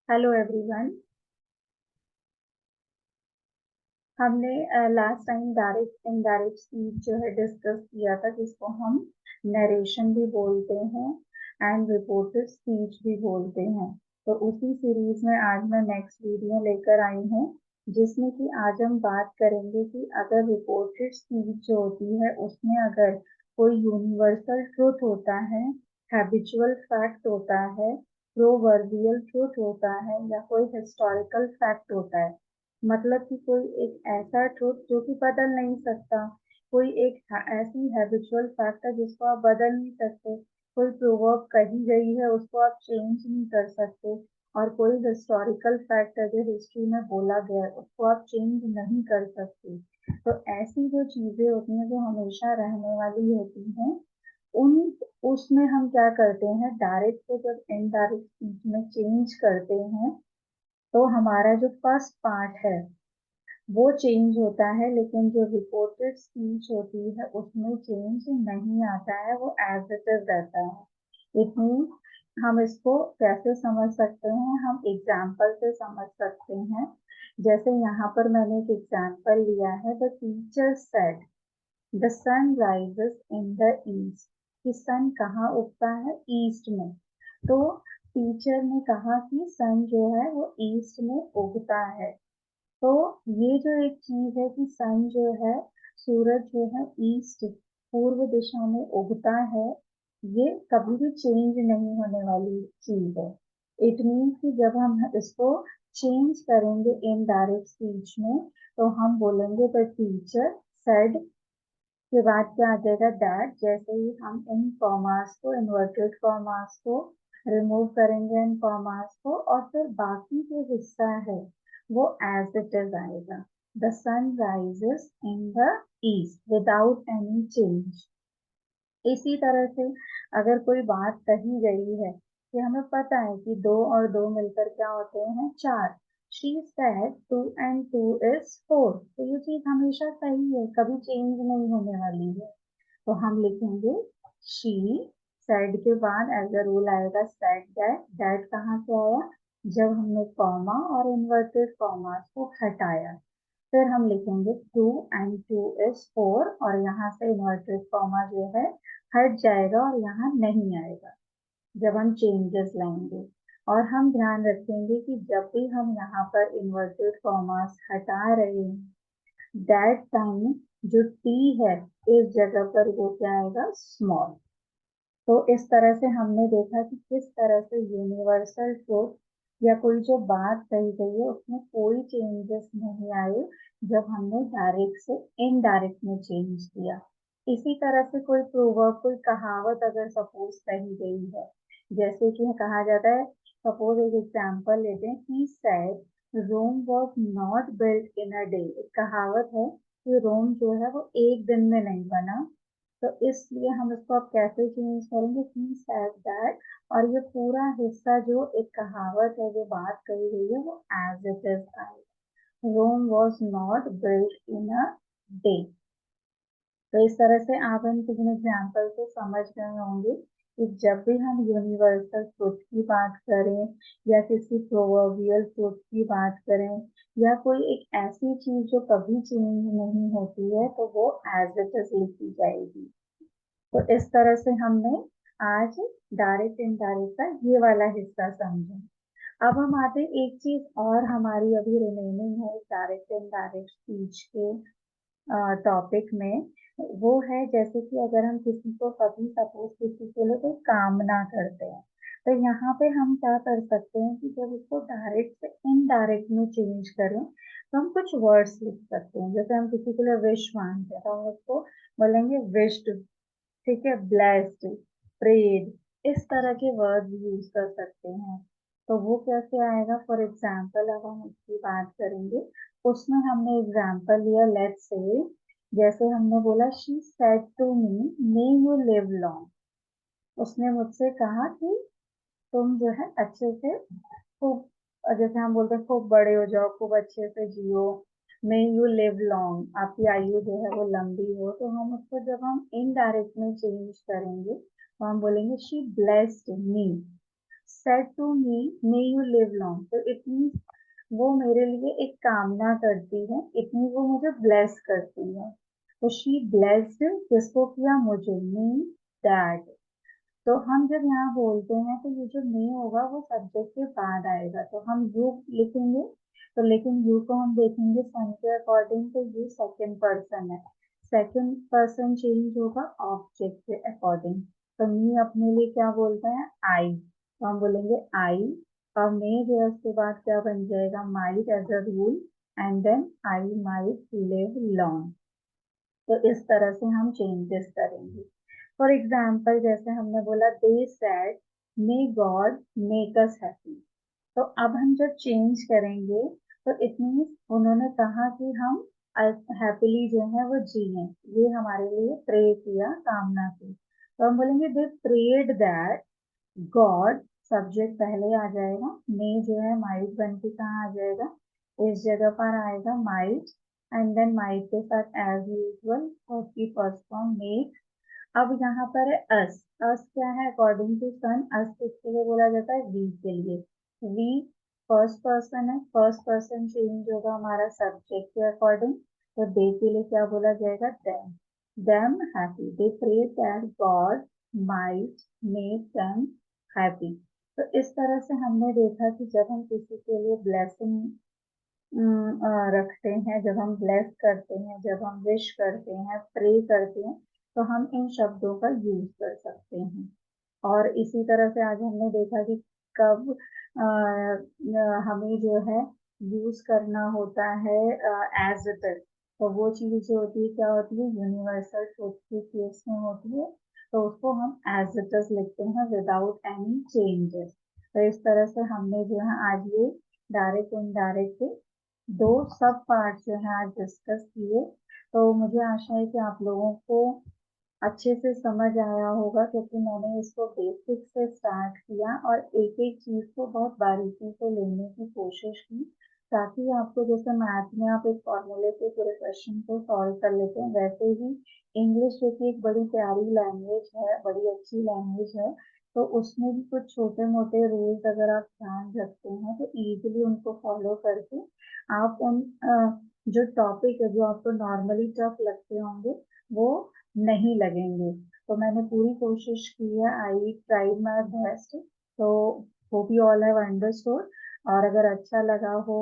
Hello everyone. हमने last time direct indirect speech जो है डिस्कस किया था, जिसको हम नरेशन भी बोलते हैं एंड रिपोर्टेड स्पीच भी बोलते हैं। तो उसी सीरीज में आज मैं नेक्स्ट वीडियो लेकर आई हूँ, जिसमें कि आज हम बात करेंगे कि अगर रिपोर्टेड स्पीच जो होती है उसमें अगर कोई यूनिवर्सल ट्रुथ होता है, हैबिचुअल फैक्ट होता है, प्रोवर्बियल ट्रुथ होता है, या कोई हिस्टोरिकल फैक्ट होता है। मतलब कि कोई एक ऐसा ट्रुथ जो कि बदल नहीं सकता, कोई एक ऐसी हैबिचुअल फैक्ट है जिसको आप बदल नहीं सकते, कोई प्रोवर्ब कही गई है उसको आप चेंज नहीं कर सकते, और कोई हिस्टोरिकल फैक्ट है जो हिस्ट्री में बोला गया है उसको आप चेंज नहीं कर सकते। तो ऐसी जो चीजें होती हैं जो हमेशा रहने वाली होती हैं, उन उसमें हम क्या करते हैं, डायरेक्ट को जब इनडायरेक्ट स्पीच में चेंज करते हैं तो हमारा जो फर्स्ट पार्ट है वो चेंज होता है, लेकिन जो रिपोर्टेड स्पीच होती है उसमें चेंज नहीं आता है, वो एज इट इज रहता है। इट मीन हम इसको कैसे समझ सकते हैं, हम एग्जाम्पल से समझ सकते हैं। जैसे यहाँ पर मैंने एक एग्जाम्पल लिया है, the teacher said the sun rises in the east, कि सन कहाँ उगता है, ईस्ट में। तो टीचर ने कहा कि सन जो है वो ईस्ट में उगता है। तो ये जो एक चीज है कि सन जो है, सूरज जो है ईस्ट, पूर्व दिशा में उगता है, ये कभी भी चेंज नहीं होने वाली चीज है। इट मीन्स कि जब हम इसको चेंज करेंगे इन डायरेक्ट स्पीच में, तो हम बोलेंगे द टीचर सेड, के बाद क्या आ जाएगा, दैट। जैसे ही हम इन कॉमास को, इन्वर्टेड कॉमास को रिमूव करेंगे, इन कॉमास को, और फिर बाकी जो हिस्सा है वो एज इट इज आएगा। The sun rises in the east without any change. इसी तरह से अगर कोई बात कही गई है कि हमें पता है कि दो और दो मिलकर क्या होते हैं, चार। शी सेड 2 and 2 is 4, तो ये चीज हमेशा सही है, कभी चेंज नहीं होने वाली है। तो हम लिखेंगे शी सेड के बाद एज अ रूल आएगा सेड दैट। दैट कहाँ से आया, जब हमने कॉमा और इन्वर्टेड कॉमा को हटाया। फिर हम लिखेंगे 2 and 2 is 4, और यहाँ से इन्वर्टेड कॉमा जो है हट जाएगा और यहाँ नहीं आएगा जब हम चेंजेस लाएंगे। और हम ध्यान रखेंगे कि जब भी हम यहाँ पर इन्वर्टेड कॉमास हटा रहे हैं, दैट टाइम जो टी है इस जगह पर वो क्या आएगा, स्मॉल। तो इस तरह से हमने देखा कि किस तरह से यूनिवर्सल ट्रूथ या कोई जो बात कही गई है उसमें कोई चेंजेस नहीं आए जब हमने डायरेक्ट से इनडायरेक्ट में चेंज किया। इसी तरह से कोई प्रोवर्ब, कोई कहावत अगर सपोज कही गई है, जैसे कि कहा जाता है, सपोज एक एग्जांपल लेते हैं, he said Rome was not built in a day. एक कहावत है कि रोम जो है वो एक दिन में नहीं बना। तो इसलिए हम इसको अब कैसे चेंज करेंगे, ही सेड दैट, और ये पूरा हिस्सा जो एक कहावत है, जो बात कही गई है, वो एज इट इज आएगा। Rome was not built in a day. तो इस तरह से आप इन तीन एग्जाम्पल से समझ गए होंगे कि जब भी हम यूनिवर्सल ट्रुथ की बात करें, या किसी प्रोवर्बियल ट्रुथ की बात करें, या कोई एक ऐसी चीज जो कभी चेंज नहीं होती है, तो वो एज इट इज लिखी जाएगी। तो इस तरह से हमने आज डायरेक्ट इनडायरेक्ट का ये वाला हिस्सा समझा। अब हम आते हैं, एक चीज और हमारी अभी रिमेनिंग है डायरेक्ट इनडायरेक्ट स्पीच के टॉपिक में। वो है जैसे कि अगर हम किसी को कभी सपोज किसी के लिए कोई कामना करते हैं, तो यहाँ पे हम क्या कर सकते हैं कि जब इसको डायरेक्ट से इनडायरेक्ट में चेंज करें, तो हम कुछ वर्ड्स लिख सकते हैं। जैसे हम किसी के लिए विश मांगते हैं, तो हम उसको बोलेंगे विश्ड, ठीक है, ब्लेस्ड, प्रेड, इस तरह के वर्ड यूज कर सकते हैं। तो वो कैसे आएगा, फॉर एग्जाम्पल अब हम उसकी बात करेंगे। उसमें हमने एग्जाम्पल लिया, लेट्स से, जैसे हमने बोला she said to me may you live long. उसने मुझसे कहा कि तुम जो है अच्छे से खूब, जैसे हम बोलते हैं खूब बड़े हो जाओ, खूब अच्छे से जियो। मे यू लिव लॉन्ग, आपकी आयु जो है वो लंबी हो। तो हम उसको जब हम इनडायरेक्ट में चेंज करेंगे तो हम बोलेंगे she blessed me. Said to me may you live long, तो इट मीन्स वो मेरे लिए एक कामना करती है, इट मीन्स वो मुझे ब्लेस करती है। तो शी ब्लेस्ड, किसको किया, मुझे, मी, दैट। तो हम जब यहाँ बोलते हैं तो ये जो मे होगा वो सब्जेक्ट के बाद आएगा, तो हम यू लिखेंगे। तो लेकिन यू को हम देखेंगे सन के अकॉर्डिंग, तो यू सेकंड पर्सन है, सेकंड पर्सन चेंज होगा ऑब्जेक्ट के अकॉर्डिंग। तो मी अपने लिए क्या बोलता है, आई, तो हम बोलेंगे आई। और मे जो है उसके बाद क्या बन जाएगा, might as a rule, and then I might live long. तो इस तरह से हम चेंजेस करेंगे। फॉर एग्जाम्पल जैसे हमने बोला they said may God make us happy, तो अब हम जब चेंज करेंगे तो इट मीन्स उन्होंने कहा कि हम हैप्पीली जो है वो जिए, ये हमारे लिए प्रे किया, कामना की। तो हम बोलेंगे दे प्रेड दैट गॉड, सब्जेक्ट पहले आ जाएगा, मे जो है माइट बन के कहाँ आ जाएगा, इस जगह पर आएगा माइट, एंड देन माइट के साथ एज यूजल की फर्स्ट फॉर्म मेक। अब यहाँ पर है अस, अस क्या है, अकॉर्डिंग टू सन अस किसके लिए बोला जाता है, वी के लिए। वी फर्स्ट पर्सन है, फर्स्ट पर्सन चेंज होगा हमारा सब्जेक्ट के अकॉर्डिंग, तो दे के लिए क्या बोला जाएगा, them happy, they pray that God might make them happy. तो इस तरह से हमने देखा कि जब हम किसी के लिए ब्लेसिंग रखते हैं, जब हम ब्लेस करते हैं, जब हम विश करते हैं, प्रे करते हैं, तो हम इन शब्दों का यूज कर सकते हैं। और इसी तरह से आज हमने देखा कि कब हमें जो है यूज करना होता है एज इट इज, तो वो चीज जो होती है क्या होती है, यूनिवर्सल ट्रुथ के केस में होती है, तो उसको हम एज इट इज लिखते हैं विदाउट एनी चेंजेस। तो इस तरह से हमने जो है आज ये डायरेक्ट इनडायरेक्ट दो सब पार्ट जो है आज डिस्कस किए। तो मुझे आशा है कि आप लोगों को अच्छे से समझ आया होगा, क्योंकि मैंने इसको बेसिक से स्टार्ट किया और एक एक चीज को बहुत बारीकी से लेने की कोशिश की, ताकि आपको जैसे मैथ में आप एक फॉर्मूले से पूरे क्वेश्चन को सॉल्व कर लेते हैं, वैसे ही इंग्लिश जो कि एक बड़ी प्यारी लैंग्वेज है, बड़ी अच्छी लैंग्वेज है, तो उसमें भी कुछ छोटे मोटे रूल्स अगर आप ध्यान रखते हैं तो इजीली उनको फॉलो करके आप उन जो टॉपिक है जो आपको नॉर्मली टफ लगते होंगे वो नहीं लगेंगे। तो मैंने पूरी कोशिश की है, आई ट्राइड माय बेस्ट। तो hope you all have understood, और अगर अच्छा लगा हो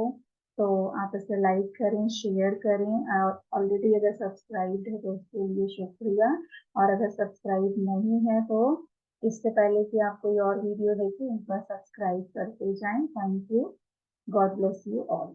तो आप इसे लाइक करें, शेयर करें, और ऑलरेडी अगर सब्सक्राइब है तो उसके लिए शुक्रिया, और अगर सब्सक्राइब नहीं है तो इससे पहले कि आप कोई और वीडियो देखें एक बार सब्सक्राइब करके जाएं। Thank you, God bless you all.